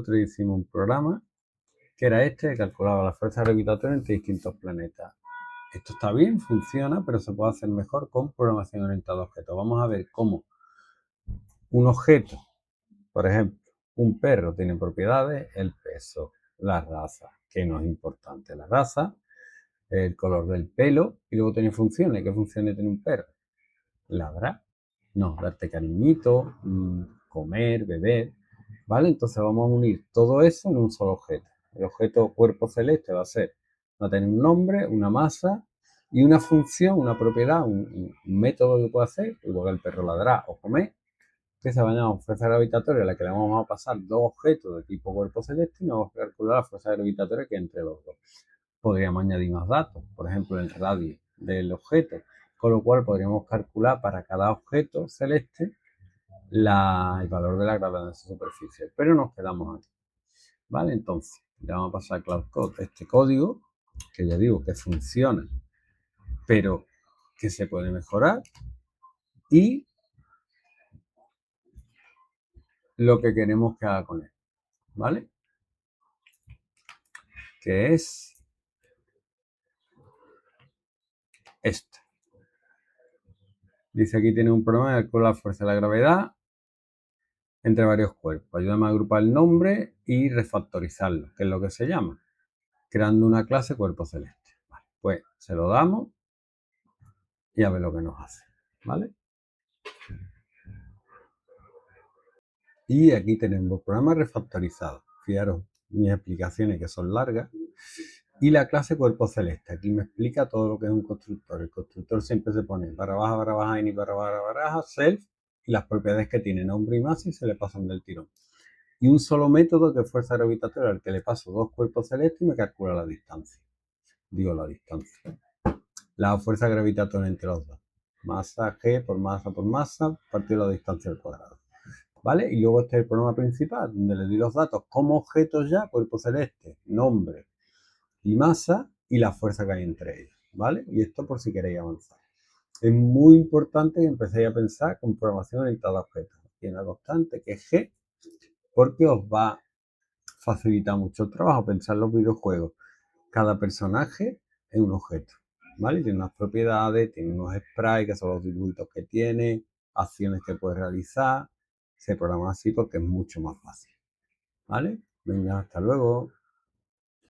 Nosotros hicimos un programa que era que calculaba la fuerza gravitatoria entre distintos planetas. Esto está bien, funciona, pero se puede hacer mejor con programación orientada a objetos. Vamos a ver cómo un objeto, por ejemplo, un perro, tiene propiedades, el peso, la raza, que no es importante, la raza, el color del pelo, y luego tiene funciones. ¿Qué funciones tiene un perro? Ladrar, no, darte cariñito, comer, beber, ¿vale? Entonces vamos a unir todo eso en un solo objeto. El objeto cuerpo celeste va a tener un nombre, una masa y una función, una propiedad, un método que puede hacer, igual que el perro ladrar o comer, que se va a llamar fuerza gravitatoria, a la que le vamos a pasar dos objetos de tipo cuerpo celeste y nos vamos a calcular la fuerza gravitatoria que hay entre los dos. Podríamos añadir más datos, por ejemplo, el radio del objeto, con lo cual podríamos calcular para cada objeto celeste el valor de la gravedad en su superficie, pero nos quedamos aquí, ¿vale? Entonces, le vamos a pasar a Cloud Code este código, que ya digo que funciona, pero que se puede mejorar, y lo que queremos que haga con él, ¿vale? Que es este. Dice aquí tiene un problema con la fuerza de la gravedad entre varios cuerpos. Ayúdame a agrupar el nombre y refactorizarlo, que es lo que se llama, creando una clase cuerpo celeste. Vale, pues se lo damos y a ver lo que nos hace, ¿vale? Y aquí tenemos el programa refactorizado. Fijaros, mis explicaciones que son largas. Y la clase cuerpo celeste. Aquí me explica todo lo que es un constructor. El constructor siempre se pone barra baja, ini, barra baja, self, y las propiedades que tiene, nombre y masa, y se le pasan del tirón. Y un solo método que es fuerza gravitatoria, al que le paso dos cuerpos celestes y me calcula la distancia. Digo la distancia. La fuerza gravitatoria entre los dos. Masa G por masa, partido de la distancia al cuadrado. ¿Vale? Y luego este es el programa principal, donde le doy los datos como objetos ya, cuerpo celeste, nombre y masa, y la fuerza que hay entre ellos, ¿vale? Y esto por si queréis avanzar. Es muy importante que empecéis a pensar con programación orientada a objetos. Tiene una constante que es G, porque os va a facilitar mucho el trabajo pensar los videojuegos. Cada personaje es un objeto, ¿vale? Tiene unas propiedades, tiene unos sprites, que son los dibujitos que tiene, acciones que puede realizar. Se programa así porque es mucho más fácil, ¿vale? Venga, hasta luego.